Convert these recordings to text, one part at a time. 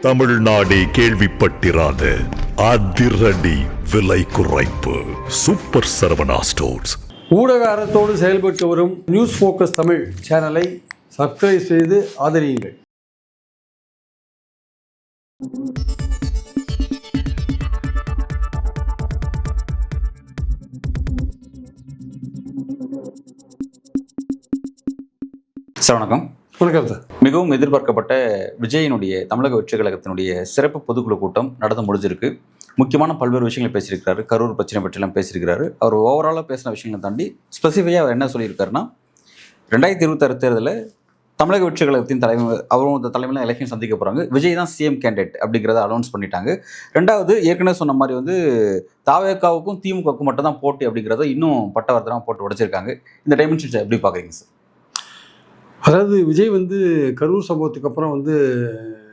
தமிழ்நாடே கேள்விப்பட்டிராத அதிரடி விலை குறைப்பு சூப்பர் சரவணா ஸ்டோர்ஸ். ஊடக அறத்தோடு செயல்பட்டு வரும் நியூஸ் ஃபோக்கஸ் தமிழ் சேனலை சப்ஸ்கிரைப் செய்து ஆதரியுங்கள். வணக்கம். வணக்கம் சார். மிகவும் எதிர்பார்க்கப்பட்ட விஜயினுடைய தமிழக வெற்றி கழகத்தினுடைய சிறப்பு பொதுக்குழு கூட்டம் நடந்து முடிஞ்சிருக்கு. முக்கியமான பல்வேறு விஷயங்களை பேசியிருக்கிறாரு. கரூர் பிரச்சனை பற்றியெல்லாம் பேசியிருக்கிறாரு. அவர் ஓவராலாக பேசின விஷயங்களை தாண்டி ஸ்பெசிஃபிக்காக அவர் என்ன சொல்லியிருக்காருன்னா, 2026 தேர்தலில் தமிழக வெற்றி கழகத்தின் அவரோட தலைமையில் எலெக்ஷன் சந்திக்க போகிறாங்க. விஜய் தான் சிஎம் கேண்டிடேட் அப்படிங்கிறத அனௌன்ஸ் பண்ணிட்டாங்க. ரெண்டாவது, ஏற்கனவே சொன்ன மாதிரி தாவேகாவுக்கும் திமுகவுக்கும் மட்டும் தான் போட்டி அப்படிங்கிறத இன்னும் பட்டவர்த்தமாக போட்டு உடைச்சிருக்காங்க. இந்த டைமென்ஷன்ஸை எப்படி பார்க்குறீங்க சார்? அதாவது விஜய் கரூர் சம்பவத்துக்கு அப்புறம்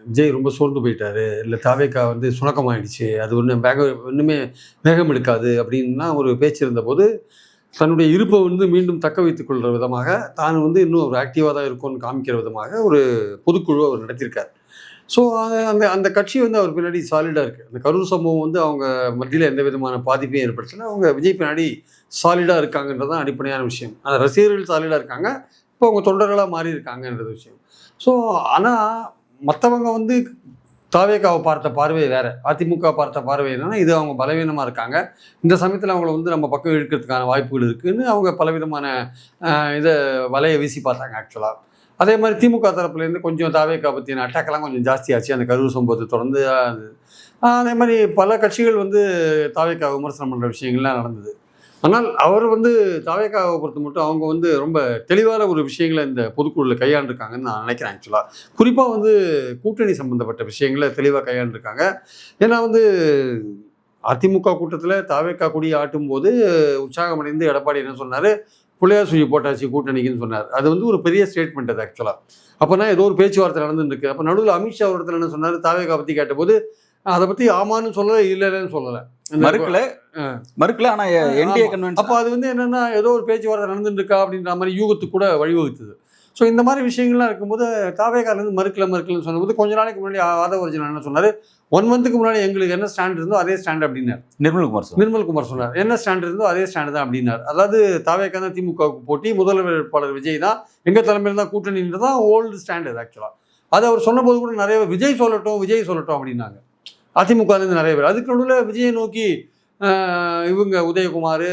விஜய் ரொம்ப சோர்ந்து போயிட்டாரு, இல்லை தாவேக்கா சுணக்கமாயிடுச்சு, அது ஒன்றுமே வேகம் எடுக்காது அப்படின்னா ஒரு பேச்சு இருந்தபோது தன்னுடைய இருப்பை மீண்டும் தக்க வைத்துக் கொள்கிற விதமாக தான் இன்னும் ஒரு ஆக்டிவாக தான் இருக்கும்னு காமிக்கிற விதமாக ஒரு பொதுக்குழு அவர் நடத்தியிருக்கார். ஸோ அந்த கட்சி அவர் பின்னாடி சாலிடாக இருக்குது. அந்த கரூர் சம்பவம் அவங்க மத்தியில் எந்த விதமான பாதிப்பையும் ஏற்படுத்தலை. அவங்க விஜய் பின்னாடி சாலிடாக இருக்காங்கன்றதான் அடிப்படையான விஷயம். அந்த ரசிகர்கள் சாலிடாக இருக்காங்க, இப்போ அவங்க தொண்டர்களாக மாறி இருக்காங்கன்றது விஷயம். ஸோ ஆனால் மற்றவங்க தாவேக்காவை பார்த்த பார்வை வேறு, அதிமுக பார்த்த பார்வை என்னென்னா இது அவங்க பலவீனமாக இருக்காங்க, இந்த சமயத்தில் அவங்கள நம்ம பக்கம் இழுக்கிறதுக்கான வாய்ப்புகள் இருக்குதுன்னு அவங்க பலவிதமான இதை வலையை வீசி பார்த்தாங்க ஆக்சுவலாக. அதே மாதிரி திமுக தரப்புலேருந்து கொஞ்சம் தாவேக்கா பற்றின அட்டாக்கெல்லாம் கொஞ்சம் ஜாஸ்தியாச்சு அந்த கரூர் சம்பவத்தை தொடர்ந்து. அதே மாதிரி பல கட்சிகள் தாவேக்கா விமர்சனம் பண்ணுற விஷயங்கள்லாம் நடந்தது. ஆனால் அவர் தாவேக்காவை பொறுத்த மட்டும் அவங்க ரொம்ப தெளிவான ஒரு விஷயங்களை இந்த பொதுக்குழுவில் கையாண்டிருக்காங்கன்னு நான் நினைக்கிறேன். ஆக்சுவலாக குறிப்பாக கூட்டணி சம்மந்தப்பட்ட விஷயங்களை தெளிவாக கையாண்டிருக்காங்க. ஏன்னா அதிமுக கூட்டத்தில் தாவேக்கா கொடி ஆட்டும் போது உற்சாகமடைந்து எடப்பாடி என்ன சொன்னார், புள்ளையார் சுழி போட்டாச்சு கூட்டணிக்குன்னு சொன்னார். அது ஒரு பெரிய ஸ்டேட்மெண்ட் அது ஆக்சுவலாக. அப்போனா ஏதோ ஒரு பேச்சுவார்த்தை நடந்துருக்கு. அப்போ நடுவில் அமித்ஷா ஒரு இடத்துல என்ன சொன்னார், தாவேக்கா பற்றி கேட்டபோது அதை பற்றி ஆமான்னு சொல்லலை, இல்லைன்னு சொல்லலை, மறுக்கல. ஆனால் என்டிஏ கன்வென்ஷன் அப்போ அது என்னென்னா ஏதோ ஒரு பேச்சுவார்த்தை நடந்துட்டு இருக்கா அப்படின்ற மாதிரி யூகத்துக்கு கூட வழிவகுத்துது. ஸோ இந்த மாதிரி விஷயங்கள்லாம் இருக்கும்போது தாவேக்காலேருந்து மறுக்கலன்னு சொன்னபோது கொஞ்ச நாளைக்கு முன்னாடி ஆதவர்ஜன் என்ன சொன்னார், 1 மந்த்துக்கு முன்னாடி எங்களுக்கு என்ன ஸ்டாண்ட் இருந்தோ அதே ஸ்டாண்ட் அப்படின்னார். நிர்மல்குமார் சொன்னார் என்ன ஸ்டாண்ட் இருந்தோ அதே ஸ்டாண்டு தான் அப்படின்னார். அதாவது தாவேக்கா தான் திமுகவுக்கு போட்டி, முதல்வர் வேட்பாளர் விஜய் தான், எங்கள் தலைமையில் தான் கூட்டணின்றது தான் ஓல்டு ஸ்டாண்ட் அது ஆக்சுவலாக. அது அவர் சொன்னபோது கூட நிறைய விஜய் சொல்லட்டும் அப்படின்னாங்க அதிமுகலேருந்து நிறைய பேர். அதுக்கு நடுவில் விஜயை நோக்கி இவங்க உதயகுமார்,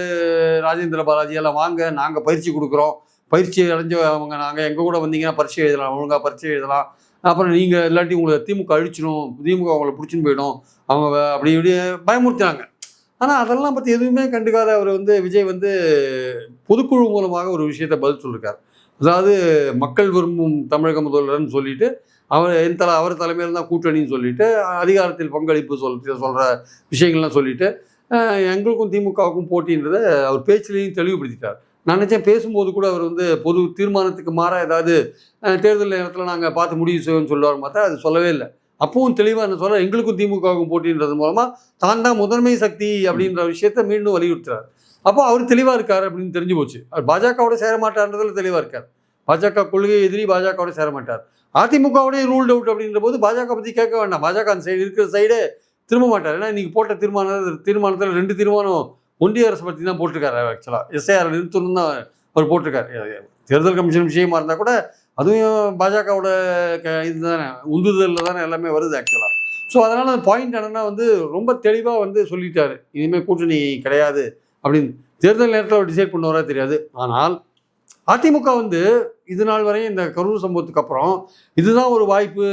ராஜேந்திர பாலாஜி எல்லாம் வாங்க, நாங்கள் பயிற்சி கொடுக்குறோம், பயிற்சி அடைஞ்சவங்க நாங்கள், எங்கள் கூட வந்தீங்கன்னா பரீட்சை எழுதலாம், ஒழுங்காக பரீட்சை எழுதலாம், அப்புறம் நீங்கள் இல்லாட்டி உங்களை திமுக அழிச்சிடும், திமுக அவங்களை பிடிச்சின்னு போயிடும், அவங்க அப்படி இப்படி பயமுறுத்தினாங்க. ஆனால் அதெல்லாம் பற்றி எதுவுமே கண்டுக்காத அவர் விஜய் பொதுக்குழு மூலமாக ஒரு விஷயத்தை பதில் சொல்லியிருக்கார். அதாவது மக்கள் விரும்பும் தமிழக முதல்வர்னு சொல்லிட்டு அவர் தலைமையில் தான் கூட்டணின்னு சொல்லிட்டு அதிகாரத்தில் பங்களிப்பு சொல்கிற விஷயங்கள்லாம் சொல்லிட்டு எங்களுக்கும் திமுகவுக்கும் போட்டின்றதை அவர் பேச்சிலையும் தெளிவுபடுத்திட்டார். நான் நினச்சேன் பேசும்போது கூட அவர் பொது தீர்மானத்துக்கு மாறாக ஏதாவது தேர்தல் நேரத்தில் நாங்கள் பார்த்து முடிவு செய்வோம்னு சொல்லுவார், பார்த்தா அது சொல்லவே இல்லை. அப்பவும் தெளிவாக என்ன சொல்ல, எங்களுக்கும் திமுகவுக்கும் போட்டின்றது மூலமாக தான் தான் முதன்மை சக்தி அப்படின்ற விஷயத்தை மீண்டும் வலியுறுத்துறார். அப்போ அவர் தெளிவாக இருக்கார் அப்படின்னு தெரிஞ்சு போச்சு. அவர் பாஜகவோட சேர மாட்டார்ன்றதில் தெளிவாக இருக்கார். பாஜக கொள்கை எதிரி, பாஜகவோட சேர மாட்டார். அதிமுகவுடைய ரூல்ட் அவுட் அப்படின்ற போது பாஜக பற்றி கேட்க வேண்டாம், பாஜக அந்த சைடு இருக்கிற சைடே திரும்ப மாட்டார். ஏன்னா இன்றைக்கி போட்ட தீர்மானத்தில் 2 தீர்மானம் ஒன்றிய அரசு பற்றி தான் போட்டிருக்காரு. ஆக்சுவலாக எஸ்ஐஆர் நிறுத்தணும் தான் அவர் போட்டிருக்காரு. தேர்தல் கமிஷன் விஷயமா இருந்தால் கூட அதுவும் பாஜகவோட இது தானே, உந்துதலில் தானே எல்லாமே வருது ஆக்சுவலாக. ஸோ அதனால் அந்த பாயிண்ட் என்னென்னா ரொம்ப தெளிவாக சொல்லிட்டாரு, இனிமேல் கூட்டணி கிடையாது அப்படின்னு. தேர்தல் நேரத்தில் அவர் டிசைட் பண்ணுவாரா தெரியாது. ஆனால் அதிமுக இது நாள் வரையும் இந்த கரூர் சம்பவத்துக்கு அப்புறம் இதுதான் ஒரு வாய்ப்பு,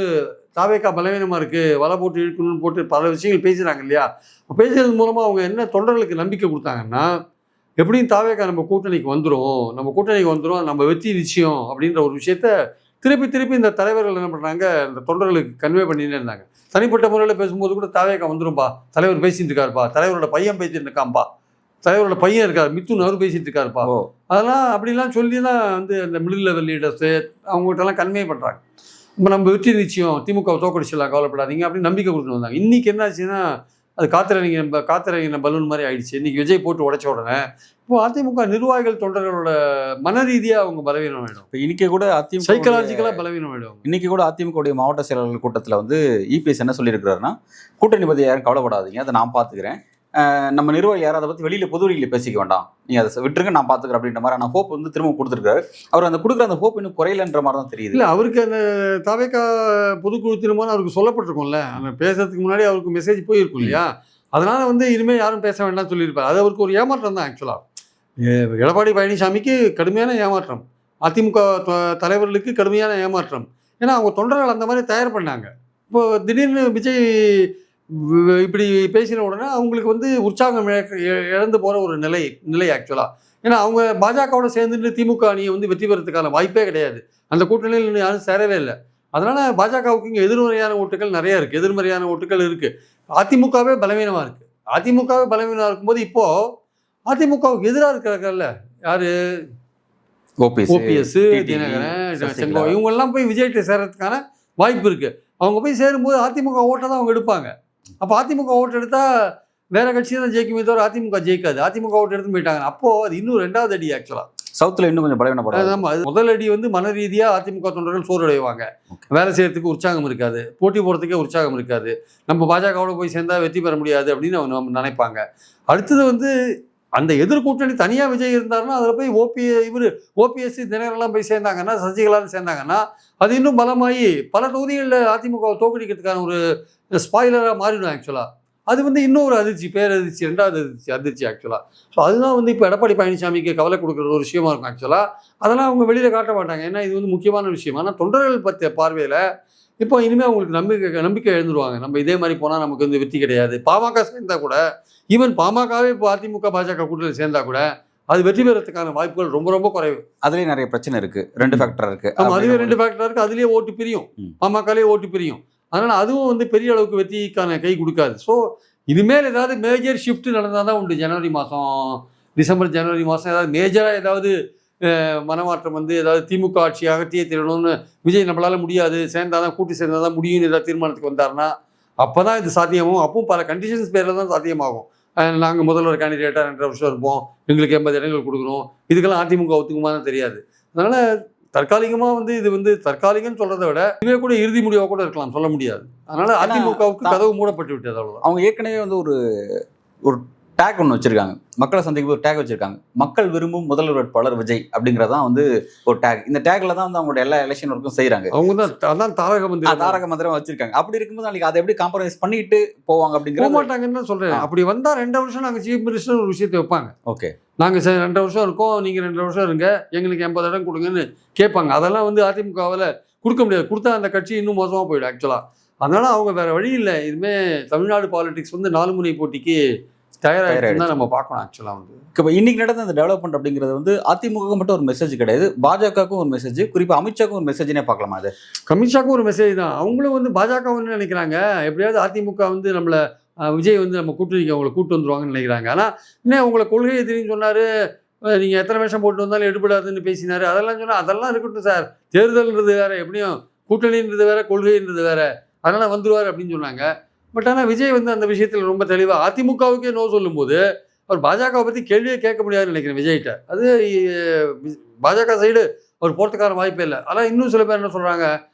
தாவேக்கா பலவீனமாக இருக்குது, வலை போட்டு இழுக்கணும்னு போட்டு பல விஷயங்கள் பேசுகிறாங்க இல்லையா. பேசுறது மூலமாக அவங்க என்ன தொண்டர்களுக்கு நம்பிக்கை கொடுத்தாங்கன்னா, எப்படியும் தாவேக்கா நம்ம கூட்டணிக்கு வந்துடும், நம்ம வெற்றி நிச்சயம் அப்படின்ற ஒரு விஷயத்த திருப்பி இந்த தலைவர்கள் என்ன பண்ணுறாங்க, இந்த தொண்டர்களுக்கு கன்வே பண்ணினே இருந்தாங்க. தனிப்பட்ட முறையில் பேசும்போது கூட தாவேக்கா வந்துடும்பா, தலைவர் பேசிட்டு இருக்காருப்பா, தலைவரோட பையன் பேசிட்டு இருக்கான்ப்பா, தலைவரோட பையன் இருக்கார் மித்துன் அவர் பேசிட்டு இருக்காருப்பா, அதெல்லாம் அப்படிலாம் சொல்லி தான் அந்த மிடில் லெவல் லீடர்ஸு அவங்ககிட்டலாம் கன்வே பண்ணுறாங்க. நம்ம வெற்றி நிச்சயம், திமுக தோக்கடிச்சிடலாம், கவலைப்படாதீங்க அப்படின்னு நம்பிக்கை கொடுத்துட்டு வந்தாங்க. இன்றைக்கி என்ன ஆச்சுன்னா அது காத்திறங்கின பலூன் மாதிரி ஆயிடுச்சு. இன்னைக்கு விஜய் போட்டு உடைச்ச உடனே இப்போ அதிமுக நிர்வாகிகள் தொண்டர்களோட மன ரீதியாக அவங்க பலவீனம் ஆயிடும். இப்போ இன்னைக்கு கூட அதிமுக சைக்கலாஜிக்கலாக பலவீனம் ஆயிடும். இன்னைக்கு கூட அதிமுக மாவட்ட செயலாளர்கள் கூட்டத்தில் வந்து இபிஎஸ் என்ன சொல்லியிருக்கிறாருன்னா, கூட்டணி பற்றி யாரும் கவலைப்படாதீங்க, அதை நான் பார்த்துக்கிறேன், நம்ம நிர்வாகி யாரும் அதை பற்றி வெளியில் பொது வெளியில் பேசிக்க வேண்டாம், நீங்கள் அதை விட்டுருங்க, நான் பார்த்துக்கிறேன் அப்படின்ற மாதிரி நான் ஹோப் வந்து திரும்ப கொடுத்துருக்காரு. அவர் அந்த கொடுக்குற அந்த ஹோப் இன்னும் குறையலன்ற மாதிரி தான் தெரியுது. இல்லை, அவருக்கு அந்த தவேகா பொதுக்குழு தீர்மானம் அவருக்கு சொல்லப்பட்டிருக்கும்ல, அந்த பேசுறதுக்கு முன்னாடி அவருக்கு மெசேஜ் போயிருக்கும் இல்லையா, அதனால வந்து இனிமேல் யாரும் பேச வேண்டாம்னு சொல்லியிருப்பார். அது அவருக்கு ஒரு ஏமாற்றம் தான். ஆக்சுவலாக எடப்பாடி பழனிசாமிக்கு கடுமையான ஏமாற்றம், அதிமுக தலைவர்களுக்கு கடுமையான ஏமாற்றம். ஏன்னா அவங்க தொண்டர்கள் அந்த மாதிரி தயார் பண்ணாங்க. இப்போ திடீர்னு விஜய் இப்படி பேசின உடனே அவங்களுக்கு வந்து உற்சாகம் இழந்து போகிற ஒரு நிலை ஆக்சுவலாக. ஏன்னா அவங்க பாஜகவோட சேர்ந்துட்டு திமுக அணியை வந்து வெற்றி பெறதுக்கான வாய்ப்பே கிடையாது. அந்த கூட்டணியில் இன்னும் யாரும் சேரவே இல்லை. அதனால் பாஜகவுக்கு இங்கே எதிர்மறையான ஓட்டுகள் நிறைய இருக்குது, எதிர்மறையான ஓட்டுகள் இருக்குது. அதிமுகவே பலவீனமாக இருக்குது. அதிமுகவே பலவீனமாக இருக்கும்போது இப்போது அதிமுகவுக்கு எதிராக இருக்கிறாங்கல்ல, யார், ஓபிஎஸ், தினகரன், செங்கோட்டையன், இவங்கெல்லாம் போய் விஜய்கிட்ட சேர்றதுக்கான வாய்ப்பு இருக்குது. அவங்க போய் சேரும்போது அதிமுக ஓட்டை தான் அவங்க எடுப்பாங்க. அப்போ அதிமுக ஓட்டு எடுத்தால் வேற கட்சியை தான் ஜெயிக்குமே தவிர அதிமுக ஜெயிக்காது. அதிமுக ஓட்டு எடுத்து போயிட்டாங்க. அப்போது அது இன்னும் 2வது அடி. ஆக்சுவலாக சவுத்தில் இன்னும் கொஞ்சம் பலவீனப்படாது. ஆமாம், அது முதல் அடி வந்து மன ரீதியாக அதிமுக தொண்டர்கள் சோர்வடைவாங்க. வேலை செய்யறதுக்கு உற்சாகம் இருக்காது, போட்டி போடுறதுக்கே உற்சாகம் இருக்காது, நம்ம பாஜகவோட போய் சேர்ந்தால் வெற்றி பெற முடியாது அப்படின்னு அவங்க நினைப்பாங்க. அடுத்தது வந்து அந்த எதிர்கூட்டணி தனியாக விஜய் இருந்தாருன்னா அதில் போய் ஓபிஎஸ் தினகரெல்லாம் போய் சேர்ந்தாங்கன்னா, சசிகலான்னு சேர்ந்தாங்கன்னா, அது இன்னும் பலமாகி பல தொகுதிகளில் அதிமுகவை தோற்கடிக்கிறதுக்கான ஒரு ஸ்பாயிலராக மாறிடும். ஆக்சுவலாக அது வந்து இன்னும் ஒரு அதிர்ச்சி, பேரதிர்ச்சி, 2வது அதிர்ச்சி ஆக்சுவலாக. ஸோ அதுதான் வந்து இப்போ எடப்பாடி பழனிசாமிக்கு கவலை கொடுக்குற ஒரு விஷயமா இருக்கும். ஆக்சுவலாக அதெல்லாம் அவங்க வெளியில் காட்ட மாட்டாங்க, ஏன்னா இது வந்து முக்கியமான விஷயம். ஆனால் தொண்டர்கள் பற்றிய பார்வையில் இப்போ இனிமேல் அவங்களுக்கு நம்பிக்கை எழுந்துருவாங்க. நம்ம இதே மாதிரி போனால் நமக்கு வந்து வெற்றி கிடையாது. பாமக சேர்ந்தா கூட, ஈவன் பாமகவே இப்போ அதிமுக பாஜக கூட்டணியில் சேர்ந்தா கூட அது வெற்றி பெறத்துக்கான வாய்ப்புகள் ரொம்ப ரொம்ப குறைவு. அதுலேயே நிறைய பிரச்சனை இருக்குது, 2 ஃபேக்டர் இருக்குது. ஆமாம், அதுவே 2 ஃபேக்டர் இருக்குது. அதுலேயே ஓட்டு பிரியும், பாமகலேயே ஓட்டு பிரியும். அதனால் அதுவும் வந்து பெரிய அளவுக்கு வெற்றிக்கான கை கொடுக்காது. ஸோ இனிமேல் ஏதாவது மேஜர் ஷிஃப்ட் நடந்தால் தான் உண்டு. டிசம்பர் ஜனவரி மாதம் ஏதாவது மேஜராக ஏதாவது மனமாற்றம் வந்து ஏதாவது திமுக ஆட்சி அகற்றியே தீரணும்னு விஜய் நம்மளால் முடியாது, சேர்ந்தாதான் கூட்டி சேர்ந்தால் தான் முடியும்னு ஏதாவது தீர்மானத்துக்கு வந்தாருன்னா அப்போ தான் இது சாத்தியமாகும். அப்பவும் பல கண்டிஷன்ஸ் பேரில் தான் சாத்தியமாகும். நாங்கள் முதல்வர் கேண்டிடேட்டாக 2 வருஷம் இருப்போம், எங்களுக்கு 80 இடங்கள் கொடுக்கணும், இதுக்கெல்லாம் அதிமுக ஒத்துக்குமா தான் தெரியாது. அதனால் தற்காலிகமாக வந்து இது வந்து தற்காலிகம்னு சொல்கிறத விட இதுவே கூட இறுதி முடிவாக கூட இருக்கலாம், சொல்ல முடியாது. அதனால் அதிமுகவுக்கு கதவு மூடப்பட்டு விட்டது, அவ்வளோதான். அவங்க ஏற்கனவே வந்து ஒரு டேக் ஒன்று வச்சிருக்காங்க, மக்களை சந்திக்கும் ஒரு டேக் வச்சிருக்காங்க, மக்கள் விரும்பும் முதல்வர் வேட்பாளர் விஜய் அப்படிங்கிறதான் வந்து ஒரு டேக். இந்த டேக்ல தான் வந்து அவங்களோட எல்லா எலெக்ஷன் ஒர்க்கும் செய்யறாங்க. அவங்க தான் அதான் தாரக மந்திரம் வச்சிருக்காங்க. அப்படி இருக்கும்போது நாளைக்கு அதை எப்படி காம்ப்ரமைஸ் பண்ணிட்டு போவாங்க அப்படிங்கிற மாட்டாங்கன்னு சொல்றேன். அப்படி வந்தா 2 வருஷம் நாங்கள் சீஃப் மினிஸ்டர் ஒரு விஷயத்தை வைப்பாங்க. ஓகே, நாங்கள் 2 வருஷம் இருக்கோம், நீங்கள் 2 வருஷம் இருங்க, எங்களுக்கு 80 இடம் கொடுங்கன்னு கேட்பாங்க. அதெல்லாம் வந்து அதிமுகவில் கொடுக்க முடியாது. கொடுத்தா அந்த கட்சி இன்னும் மோசமாக போயிடும் ஆக்சுவலாக. அதனால அவங்க வேற வழி இல்லை. இதுமே தமிழ்நாடு பாலிடிக்ஸ் வந்து 4 முனை போட்டிக்கு தயாராகிட்டு நம்ம பார்க்கணும். ஆக்சுவலாக வந்து இப்போ இன்னைக்கு நடந்த அந்த டெவலப்மெண்ட் அப்படிங்கிறது வந்து அதிமுக மட்டும் ஒரு மெசேஜ் கிடையாது, பாஜகவுக்கும் ஒரு மெசேஜ், குறிப்பாக அமித்ஷாக்கும் ஒரு மெசேஜ்னே பார்க்கலாமா? அது அமித்ஷாக்கும் ஒரு மெசேஜ் தான். அவங்களும் வந்து பாஜகன்னு நினைக்கிறாங்க, எப்படியாவது அதிமுக வந்து நம்மளை விஜய் வந்து நம்ம கூட்டணிக்கு அவங்களை கூட்டு வந்துருவாங்கன்னு நினைக்கிறாங்க. ஆனால் இன்னும் அவங்கள கொள்கை எதிரின்னு சொன்னார், நீங்கள் எத்தனை வருஷம் போட்டு வந்தாலும் எடுபடாதுன்னு பேசினார். அதெல்லாம் சொன்னால் அதெல்லாம் இருக்கட்டும் சார், தேர்தல்ன்றது வேறு, எப்படியும் கூட்டணின்றது வேறு, கொள்கைன்றது வேறு, அதனால் வந்துடுவார் அப்படின்னு சொன்னாங்க. பட் ஆனால் விஜய் வந்து அந்த விஷயத்தில் ரொம்ப தெளிவாக அதிமுகவுக்கே நோ சொல்லும்போது அவர் பாஜகவை பற்றி கேள்வியே கேட்க முடியாதுன்னு நினைக்கிறேன் விஜய்கிட்ட. அது பாஜக சைடு அவர் போகிறதுக்கான வாய்ப்பே இல்லை. ஆனால் இன்னும் சில பேர் என்ன சொல்கிறாங்க,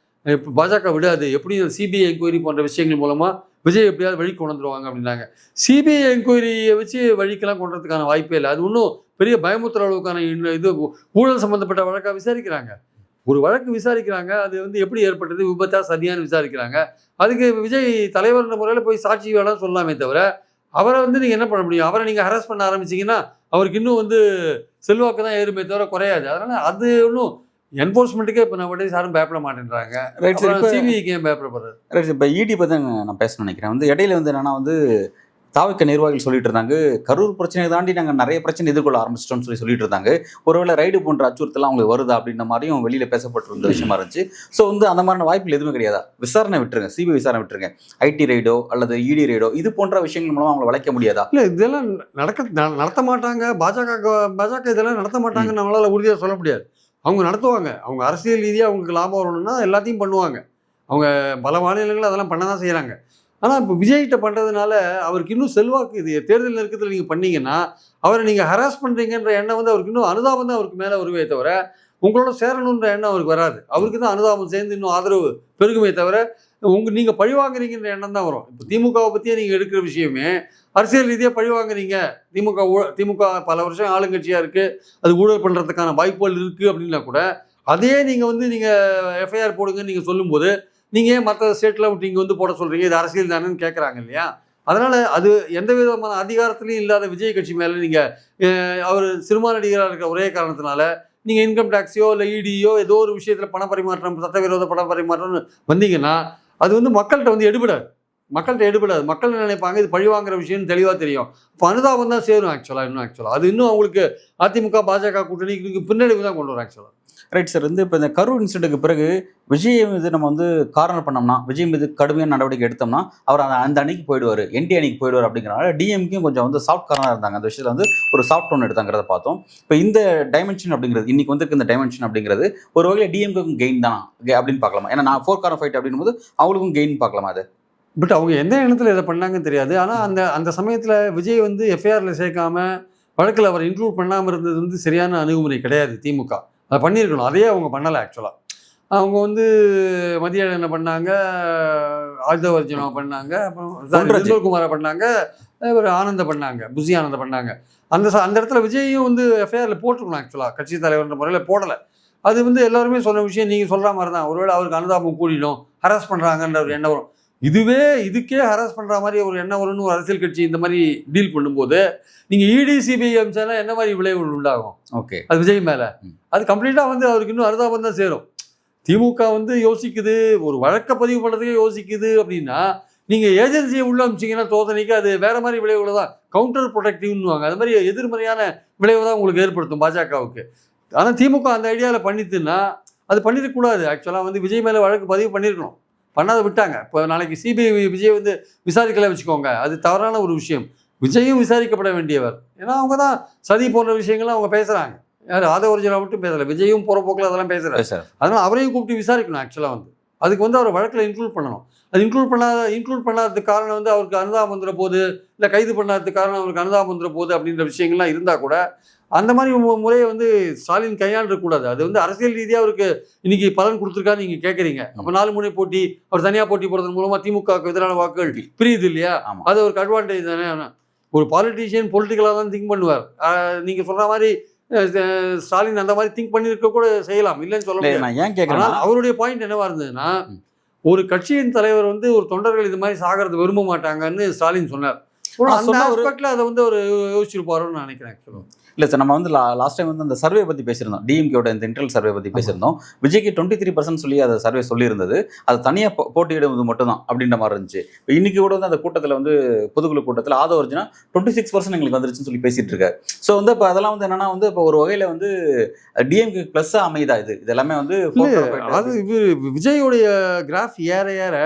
இப்போ பாஜக விடாது, எப்படியும் சிபிஐ என்கொயரி போன்ற விஷயங்கள் மூலமாக விஜய் எப்படியாவது வழி கொண்டு வந்துருவாங்க அப்படின்னாங்க. சிபிஐ என்கொயரியை வச்சு வழிக்கெல்லாம் கொண்டுறதுக்கான வாய்ப்பே இல்லை. அது இன்னும் பெரிய பயமுத்துற அளவுக்கான இது ஊழல் சம்மந்தப்பட்ட வழக்காக விசாரிக்கிறாங்க. ஒரு வழக்கு விசாரிக்கிறாங்க, அது வந்து எப்படி ஏற்பட்டது, விபத்தா சரியானு விசாரிக்கிறாங்க. அதுக்கு விஜய் தலைவர்ன்ற முறையில் போய் சாட்சி வேணாம் சொல்லலாமே தவிர அவரை வந்து நீங்கள் என்ன பண்ண முடியும்? அவரை நீங்கள் ஹராஸ் பண்ண ஆரம்பிச்சிங்கன்னா அவருக்கு இன்னும் வந்து செல்வாக்கு தான் ஏறுமே தவிர குறையாது. அதனால் அது இன்னும் என்ஃபோர்ஸ்மெண்ட்டுக்கே இப்போ நம்ம யாரும் பயப்பட மாட்டேன்றாங்க. சிபிஐக்கு ஏன் பயப்படப்படுறது? ரைட், இப்போ இடி பற்றி நான் பேச நினைக்கிறேன். வந்து இடையில வந்து என்னன்னா வந்து தாவக நிர்வாகிகள் சொல்லிட்டு இருந்தாங்க, கரூர் பிரச்சனையை தாண்டி நாங்கள் நிறைய பிரச்சனை எதிர்கொள்ள ஆரம்பிச்சிட்டோம்னு சொல்லிட்டு இருந்தாங்க. ஒருவேளை ரைடு போன்ற அச்சுறுத்தலாம் அவங்களுக்கு வருதா அப்படின்ற மாதிரியும் வெளியில் பேசப்பட்டிருந்த விஷயமா இருந்துச்சு. ஸோ வந்து அந்த மாதிரியான வாய்ப்புகள் எதுவுமே கிடையாதா? விசாரணை விட்டுருங்க, சிபிஐ விசாரணை விட்டுருங்க, ஐடி ரைடோ அல்லது இடி ரைடோ இது போன்ற விஷயங்கள் மூலமாக அவங்களை வளைக்க முடியாதா? இல்லை, இதெல்லாம் நடத்த மாட்டாங்க. பாஜக இதெல்லாம் நடத்த மாட்டாங்கன்னு நம்மளால் உறுதியாக சொல்ல முடியாது. அவங்க நடத்துவாங்க. அவங்க அரசியல் ரீதியாக அவங்களுக்கு லாபம் வரணும்னா எல்லாத்தையும் பண்ணுவாங்க. அவங்க பல மாநிலங்கள் அதெல்லாம் பண்ண தான் செய்கிறாங்க. ஆனால் இப்போ விஜய்கிட்ட பண்ணுறதுனால அவருக்கு இன்னும் செல்வாக்கு இது தேர்தல் நெருக்கத்தில் நீங்கள் பண்ணீங்கன்னா அவரை நீங்கள் ஹராஸ் பண்ணுறீங்கன்ற எண்ணம் வந்து அவருக்கு இன்னும் அனுதாபம் தான் அவருக்கு மேலே வருவே தவிர உங்களோட சேரணுன்ற எண்ணம் அவருக்கு வராது. அவருக்கு தான் அனுதாபம் சேர்ந்து இன்னும் ஆதரவு பெருகுமே தவிர நீங்கள் பழிவாங்குறீங்கன்ற எண்ணம் தான் வரும். இப்போ திமுகவை பற்றியே நீங்கள் எடுக்கிற விஷயமே அரசியல் ரீதியாக பழிவாங்குறீங்க. திமுக பல வருஷம் ஆளுங்கட்சியாக இருக்குது, அது ஊழல் பண்ணுறதுக்கான வாய்ப்புகள் இருக்குது அப்படின்னா கூட அதையே நீங்கள் வந்து நீங்கள் எஃப்ஐஆர் போடுங்கன்னு நீங்கள் சொல்லும்போது நீங்கள் ஏன் மற்ற ஸ்டேட்டில் நீங்கள் வந்து போட சொல்கிறீங்க, இது அரசியல் தானேன்னு கேட்குறாங்க இல்லையா? அதனால் அது எந்த விதமான அதிகாரத்துலையும் இல்லாத விஜய் கட்சி மேலே நீங்கள் அவர் சினிமா நடிகராக இருக்கிற ஒரே காரணத்தினால நீங்கள் இன்கம் டேக்ஸையோ இல்லை இடியோ ஏதோ ஒரு விஷயத்தில் பண பரிமாற்றம், சட்டவிரோத பண பரிமாற்றம்னு வந்தீங்கன்னா அது வந்து மக்கள்கிட்ட வந்து எடுபடாது. மக்கள் நினைப்பாங்க இது பழிவாங்கிற விஷயம்னு தெளிவாக தெரியும். இப்போ அனுதாபம் தான் சேரும் ஆக்சுவலாக அது இன்னும் அவங்களுக்கு அதிமுக பாஜக கூட்டணிக்கு பின்னடைவு தான் கொண்டு வரும் ஆக்சுவலாக. Right sir. இப்போ இந்த கரூர் இன்சிடென்ட்டுக்கு பிறகு விஜய் மீது நம்ம வந்து கார்னர் பண்ணோம்னா, விஜய் மீது கடுமையான நடவடிக்கை எடுத்தோம்னா அவர் அந்த அணிக்கு போயிடுவார், என்டி அணிக்கு போயிடுவார் அப்படிங்கிறனால டிஎம்கேயும் கொஞ்சம் வந்து சாஃப்ட் கார்னராக இருந்தாங்க. அந்த விஷயத்தில் வந்து ஒரு சாஃப்ட் டோன் எடுத்தாங்கிறத பார்த்தோம். இப்போ இந்த டைமென்ஷன் அப்படிங்கிறது இன்னைக்கு வந்து இந்த டைமென்ஷன் அப்படிங்கிறது ஒரு வகையில் டிஎம்கேக்கும் கெயின் தானா அப்படின்னு பார்க்கலாமா? ஏன்னா நான் 4 கார்னர் ஃபைட் அப்படின்னும் போது அவங்களுக்கும் கெயின் பார்க்கலாமா? அது பட் அவங்க எந்த எண்ணத்தில் இதை பண்ணாங்கன்னு தெரியாது. ஆனால் அந்த சமயத்தில் விஜய் வந்து எஃப்ஐஆரில் சேர்க்காம வழக்கில் அவர் இன்க்ளூட் பண்ணாமல் இருந்தது வந்து சரியான அணுகுமுறை கிடையாது. திமுக அதை பண்ணியிருக்கணும், அதையே அவங்க பண்ணலை ஆக்சுவலாக. அவங்க வந்து மதியம் என்ன பண்ணாங்க, ஆயுதவர்ஜனா பண்ணாங்க, அப்புறம் செந்தில்குமாரை பண்ணாங்க, ஒரு ஆனந்த பண்ணாங்க, புசி ஆனந்த பண்ணாங்க. அந்த இடத்துல விஜயும் வந்து எஃப்ஐஆரில் போட்டிருக்கணும் ஆக்சுவலாக, கட்சி தலைவர்ன்ற முறையில் போடலை. அது வந்து எல்லாருமே சொன்ன விஷயம் நீங்கள் சொல்கிற மாதிரி தான். ஒருவேளை அவருக்கு அனுதாபம் கூடிடும், ஹராஸ் பண்ணுறாங்கன்ற ஒரு எண்ணம் வரும். இதுக்கே ஹராஸ் பண்ணுற மாதிரி ஒரு எண்ணம் வரும்னு ஒரு அரசியல் கட்சி இந்த மாதிரி டீல் பண்ணும்போது நீங்கள் இடி சிபிஐ அம்சம்னா என்ன மாதிரி விளைவுகள் உண்டாகும்? ஓகே, அது விஜய் மேலே அது கம்ப்ளீட்டாக வந்து அவருக்கு இன்னும் அனுதாபம் தான் சேரும். திமுக வந்து யோசிக்குது, ஒரு வழக்கை பதிவு பண்ணுறதுக்கே யோசிக்குது அப்படின்னா நீங்கள் ஏஜென்சியை உள்ள அமிச்சிங்கன்னா சோதனைக்கு அது வேறு மாதிரி விளைவுகளை தான் கவுண்டர் ப்ரொடக்டிவ்னுவாங்க. அது மாதிரி எதிர்மறையான விளைவு தான் உங்களுக்கு ஏற்படுத்தும் பாஜகவுக்கு. ஆனால் திமுக அந்த ஐடியாவில் பண்ணிட்டுன்னா அது பண்ணிடக்கூடாது. ஆக்சுவலாக வந்து விஜய் மேலே வழக்கு பதிவு பண்ணியிருக்கணும், பண்ணாத விட்டாங்க. இப்போ நாளைக்கு சிபிஐ விஜய் வந்து விசாரிக்கலை வச்சுக்கோங்க, அது தவறான ஒரு விஷயம். விஜயும் விசாரிக்கப்பட வேண்டியவர். ஏன்னா அவங்க தான் சதி போன்ற விஷயங்கள்லாம் அவங்க பேசுகிறாங்க. யார் ஆதவர்ஜனா மட்டும் பேசலை, விஜயும் போகிற போக்கில் அதெல்லாம் பேசுகிறாரு. அதனால் அவரையும் கூப்பிட்டு விசாரிக்கணும் ஆக்சுவலாக. வந்து அதுக்கு வந்து அவர் வழக்கில் இன்க்ளூட் பண்ணணும். அது இன்க்ளூட் பண்ணாததுக்கு காரணம் வந்து அவருக்கு அனுதாபம் வந்துட போகுது, இல்லை கைது பண்ணாததுக்கு காரணம் அவருக்கு அனுதாபம் வந்துட போகுது அப்படின்ற விஷயங்கள்லாம் இருந்தால் கூட அந்த மாதிரி முறையை வந்து ஸ்டாலின் கையாண்டக்கூடாது. அது வந்து அரசியல் ரீதியாக அவருக்கு இன்னைக்கு பலன் கொடுத்துருக்கான்னு நீங்கள் கேட்குறீங்க. அப்போ 4 முனை போட்டி அவர் தனியாக போட்டி போடுறது மூலமாக திமுகவுக்கு எதிரான வாக்குகள் பிரியுது இல்லையா? அது அவருக்கு அட்வான்டேஜ் தானே. ஒரு பாலிட்டிஷியன் பொலிட்டிக்கலாக தான் திங்க் பண்ணுவார். நீங்கள் சொல்கிற மாதிரி ஸ்டாலின் அந்த மாதிரி திங்க் பண்ணியிருக்க கூட செய்யலாம், இல்லைன்னு சொல்ல முடியாது. ஆனால் அவருடைய பாயிண்ட் என்னவா இருந்ததுன்னா, ஒரு கட்சியின் தலைவர் வந்து ஒரு தொண்டர்கள் இது மாதிரி சாகிறது விரும்ப மாட்டாங்கன்னு ஸ்டாலின் சொன்னார். அதை வந்து ஒரு யோசிச்சிருப்பாரோன்னு நான் நினைக்கிறேன் ஆக்சுவலாக. இல்லை சார், நம்ம வந்து லாஸ்ட் டைம் வந்து அந்த சர்வே பற்றி பேசியிருந்தோம், டிஎம்கேவோட இந்த இன்டர்னல் சர்வே பற்றி பேசியிருந்தோம். விஜய்க்கு 23% சொல்லி அதை சர்வே சொல்லியிருந்தது, அது தனியாக போட்டியிடுவது மட்டும்தான் அப்படின்ற மாதிரி இருந்துச்சு. இப்போ இன்னைக்கு கூட வந்து அந்த கூட்டத்தில் வந்து பொதுக்குழு கூட்டத்தில் ஆதவர்ஜனா 26% எங்களுக்கு வந்துருச்சுன்னு சொல்லி பேசிட்டு இருக்காரு. ஸோ வந்து இப்போ அதெல்லாம் வந்து என்னன்னா வந்து இப்போ ஒரு வகையில் வந்து டிஎம்கே ப்ளஸ்ஸாக அமைதா இது இதெல்லாமே வந்து அது விஜயோடைய கிராஃப் ஏற ஏற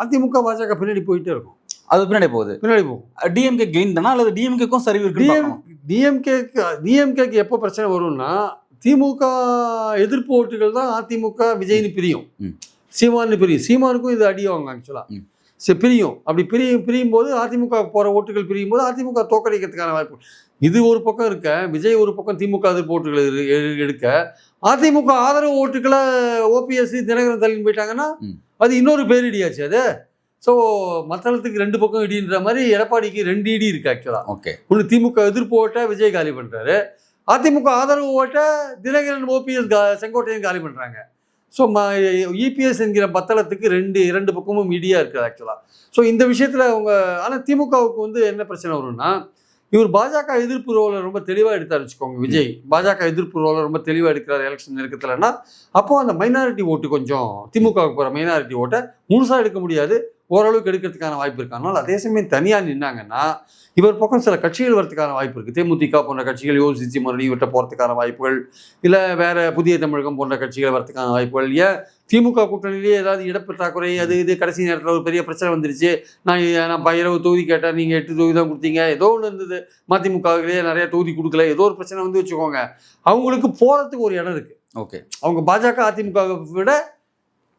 அதிமுக பாஜக பின்னாடி போயிட்டே இருக்கும். அது பின்னாடி போகும். டிஎம்கே கெயின் தானா அல்லது டிஎம்கேக்கும் சரிவு இருக்கு? டிஎம்கேக்கு எப்போ பிரச்சனை வரும்னா, திமுக எதிர்ப்பு ஓட்டுகள் தான் அதிமுக விஜய்னு பிரியும், சீமானு பிரியும். சீமானுக்கும் இது அடிவாங்க ஆக்சுவலாக. சரி, பிரியும். அப்படி பிரியும் போது அதிமுக போகிற ஓட்டுகள் பிரியும் போது அதிமுக தோக்கடிக்கிறதுக்கான வாய்ப்பு. இது ஒரு பக்கம் இருக்க, விஜய் ஒரு பக்கம் திமுக எதிர்ப்பு ஓட்டுகள் எடுக்க, அதிமுக ஆதரவு ஓட்டுக்களை ஓபிஎஸ் தினகரன் தள்ளின்னு போயிட்டாங்கன்னா அது இன்னொரு பேரிடியாச்சு அது. ஸோ மத்தளத்துக்கு 2 பக்கம் இடின்ற மாதிரி எடப்பாடிக்கு 2 இடி இருக்கு ஆக்சுவலாக. ஓகே, ஒன்று திமுக எதிர்ப்பு ஓட்ட விஜய் காலி பண்ணுறாரு, அதிமுக ஆதரவு ஓட்ட தினகரன் ஓபிஎஸ் செங்கோட்டையன் காலி பண்ணுறாங்க. ஸோ இபிஎஸ் என்கிற மத்தளத்துக்கு 2 பக்கமும் இடியாக இருக்குது ஆக்சுவலாக. ஸோ இந்த விஷயத்தில் அவங்க ஆனால் திமுகவுக்கு வந்து என்ன பிரச்சனை வரும்னா, இவர் பாஜக எதிர்ப்பு ரோலை ரொம்ப தெளிவாக எடுத்தார் வச்சுக்கோங்க. விஜய் பாஜக எதிர்ப்பு ரோலை ரொம்ப தெளிவாக எடுக்கிறார் எலெக்ஷன் நெருக்கத்தில்னா, அப்போது அந்த மைனாரிட்டி ஓட்டு கொஞ்சம் திமுகவுக்கு போகிற மைனாரிட்டி ஓட்டை முழுசாக எடுக்க முடியாது, ஓரளவுக்கு எடுக்கிறதுக்கான வாய்ப்பு இருக்கு. அதனால் அதே சமயம் தனியாக நின்னாங்கன்னா இவர் பக்கம் சில கட்சிகள் வரதுக்கான வாய்ப்பு இருக்குது. தேமுதிக போன்ற கட்சிகள் யோசிச்சு மறுபடியும் இவர்கிட்ட போகிறதுக்கான வாய்ப்புகள், இல்லை வேறு புதிய தமிழகம் போன்ற கட்சிகள் வரதுக்கான வாய்ப்புகள். ஏன் திமுக கூட்டணியிலேயே ஏதாவது இடப்பற்றாக்குறை அது இது கடைசி நேரத்தில் ஒரு பெரிய பிரச்சனை வந்துருச்சு, நான் 20 தொகுதி கேட்டேன், நீங்கள் 8 தொகுதி தான் கொடுத்தீங்க, ஏதோ ஒன்று இருந்தது, மதிமுகவிலேயே நிறைய தொகுதி கொடுக்கல, ஏதோ ஒரு பிரச்சனை வந்து வச்சுக்கோங்க, அவங்களுக்கு போகிறதுக்கு ஒரு இடம் இருக்குது. ஓகே, அவங்க பாஜக அதிமுகவை விட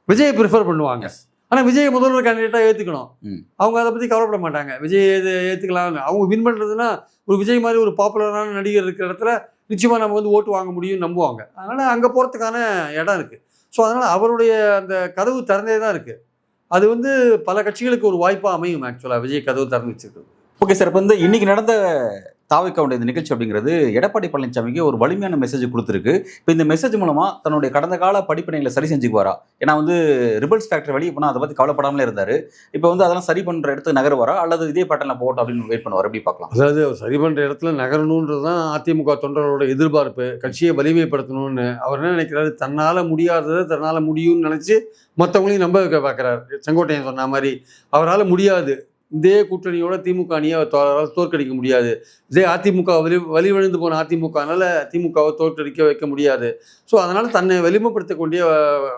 விஜயை ப்ரிஃபர் பண்ணுவாங்க. ஆனால் விஜய் முதல்வர் கேண்டிடேட்டாக ஏற்றுக்கணும். ம். அவங்க அதை பற்றி கவலைப்பட மாட்டாங்க. விஜய் ஏற்றுக்கலாம். அவங்க வின் பண்ணுறதுன்னா ஒரு விஜய் மாதிரி ஒரு பாப்புலரான நடிகர் இருக்கிற இடத்துல நிச்சயமாக நம்ம வந்து ஓட்டு வாங்க முடியும்னு நம்புவாங்க. அதனால் அங்கே போகிறதுக்கான இடம் இருக்குது. ஸோ அதனால் அவருடைய அந்த கதவு திறந்தே தான் இருக்குது. அது வந்து பல கட்சிகளுக்கு ஒரு வாய்ப்பாக அமையும். ஆக்சுவலாக விஜய் கதவு திறந்து வச்சிருக்குது. ஓகே சார், இப்போ வந்து இன்னைக்கு நடந்த தாவேக்காவுடைய இந்த நிகழ்ச்சி அப்படிங்கிறது எடப்பாடி பழனிசாமிக்கு ஒரு வலிமையான மெசேஜ் கொடுத்துருக்கு. இப்போ இந்த மெசேஜ் மூலமா தன்னுடைய கடந்த கால படிப்பினைகளை சரி செஞ்சுக்குவாரா? ஏன்னா வந்து ரிபல்ஸ் ஃபேக்டரி வெளியே போனால் அதை பற்றி கவலைப்படாமலே இருந்தார். இப்போ வந்து அதெல்லாம் சரி பண்ணுற இடத்துக்கு நகருவாரா அல்லது இதே பேட்டர்ல போட்டோம் அப்படின்னு வெயிட் பண்ணுவார்? எப்படி பார்க்கலாம்? அதாவது அவர் சரி பண்ணுற இடத்துல நகரணுன்றது தான் அதிமுக தொண்டர்களோட எதிர்பார்ப்பு. கட்சியை வலிமைப்படுத்தணும்னு அவர் என்ன நினைக்கிறாரு, தன்னால் முடியாததை தன்னால் முடியும்னு நினச்சி மற்றவங்களையும் நம்ப வைக்க பார்க்குறாரு. செங்கோட்டையன் சொன்ன மாதிரி அவரால் முடியாது, இதே கூட்டணியோட திமுக அணியை தோற்கடிக்க முடியாது, இதே அதிமுக வலிவிழுந்து போன அதிமுகனால திமுகவை தோற்கடிக்க வைக்க முடியாது. ஸோ அதனால் தன்னை வலிமைப்படுத்தக்கூடிய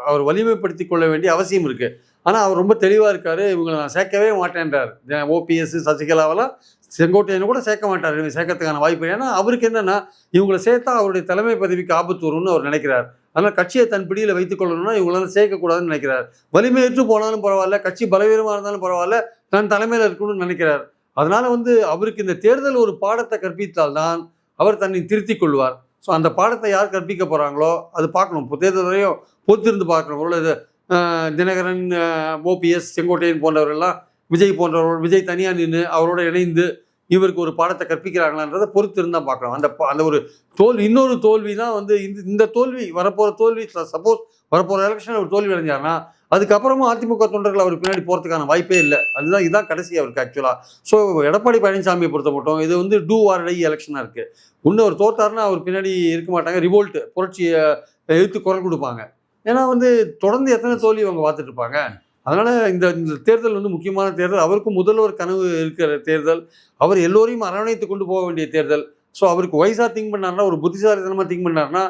அவர் வலிமைப்படுத்தி கொள்ள வேண்டிய அவசியம் இருக்குது. ஆனால் அவர் ரொம்ப தெளிவாக இருக்கார். இவங்களை நான் சேர்க்கவே மாட்டேன்றார். ஓபிஎஸ் சசிகலாவெல்லாம் செங்கோட்டையனை கூட சேர்க்க மாட்டார். சேர்க்கறதுக்கான வாய்ப்பு. ஏன்னா அவருக்கு என்னென்னா இவங்களை சேர்த்தா அவருடைய தலைமை பதவிக்கு ஆபத்து வரும்னு அவர் நினைக்கிறார். அதனால் கட்சியை தன் பிடியில் வைத்துக் கொள்ளணும்னா இவங்களால சேர்க்கக்கூடாதுன்னு நினைக்கிறார். வலிமையற்று போனாலும் பரவாயில்ல, கட்சி பலவீனமாக இருந்தாலும் பரவாயில்ல, தன் தலைமையில் இருக்கணும்னு நினைக்கிறார். அதனால் வந்து அவருக்கு இந்த தேர்தல் ஒரு பாடத்தை கற்பித்தால்தான் அவர் தன்னை திருத்திக் கொள்வார். ஸோ அந்த பாடத்தை யார் கற்பிக்க போகிறாங்களோ அது பார்க்கணும். இப்போ தேர்தல் வரையும் பொறுத்திருந்து பார்க்கணும். ஒரு தினகரன், ஓபிஎஸ், செங்கோட்டையன் போன்றவர்கள்லாம் விஜய் போன்றவர்கள், விஜய் தனியாக நின்று அவரோட இணைந்து இவருக்கு ஒரு பாடத்தை கற்பிக்கிறாங்களான்றதை பொறுத்து இருந்தால் பார்க்கலாம். அந்த ஒரு தோல்வி, இன்னொரு தோல்வி தான் வந்து இந்த தோல்வி, வரப்போகிற தோல்வி, சப்போஸ் வரப்போகிற எலெக்ஷன் அவர் தோல்வி அடைஞ்சாருன்னா அதுக்கப்புறமா அதிமுக தொண்டர்கள் அவர் பின்னாடி போகிறதுக்கான வாய்ப்பே இல்லை. இதுதான் கடைசி அவருக்கு ஆக்சுவலாக. ஸோ எடப்பாடி பழனிசாமியை பொறுத்த மட்டும் இது வந்து டூ ஆர் டை எலெக்ஷனாக இருக்குது. இன்னும் அவர் தோத்தாருன்னா அவர் பின்னாடி இருக்க மாட்டாங்க. ரிவோல்ட்டு, புரட்சியை எதிர்த்து குரல் கொடுப்பாங்க. ஏன்னா வந்து தொடர்ந்து எத்தனை தோல்வி அவங்க பார்த்துட்டு இருப்பாங்க. அதனால் இந்த தேர்தல் வந்து முக்கியமான தேர்தல். அவருக்கும் முதல்வர் கனவு இருக்கிற தேர்தல். அவர் எல்லோரையும் அரவணைத்து கொண்டு போக வேண்டிய தேர்தல். ஸோ அவருக்கு வயசாக திங்க் பண்ணார்னா, ஒரு புத்திசாலித்தனமாக திங்க் பண்ணார்னா,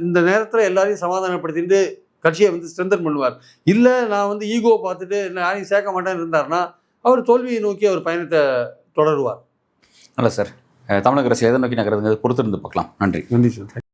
இந்த நேரத்தில் எல்லாரையும் சமாதானப்படுத்திட்டு கட்சியை வந்து ஸ்ட்ரென்தன் பண்ணுவார். இல்லை நான் வந்து ஈகோ பார்த்துட்டு யாரையும் சேர்க்க மாட்டேன்னு இருந்தார்னா அவர் தோல்வியை நோக்கி அவர் பயணத்தை தொடருவார். நல்ல சார், தமிழக அரசு எதை நோக்கி நகருதுங்கிறது பொறுத்திருந்து பார்க்கலாம். நன்றி. நன்றி சார்.